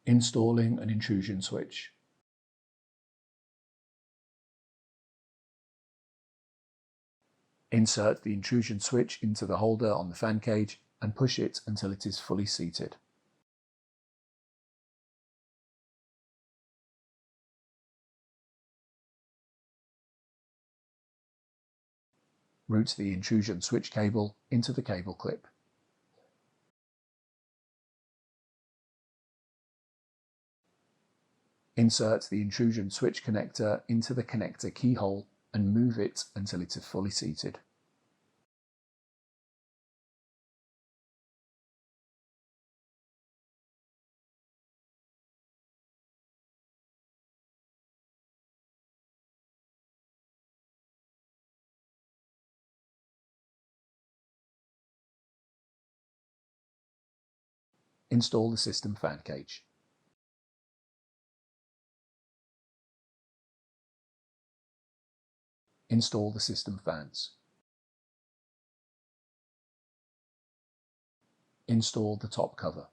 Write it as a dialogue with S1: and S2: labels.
S1: Installing an intrusion switch. Insert the intrusion switch into the holder on the fan cage and push it until it is fully seated. Route the intrusion switch cable into the cable clip. Insert the intrusion switch connector into the connector keyhole and move it until it is fully seated. Install the system fan cage. Install the system fans. Install the top cover.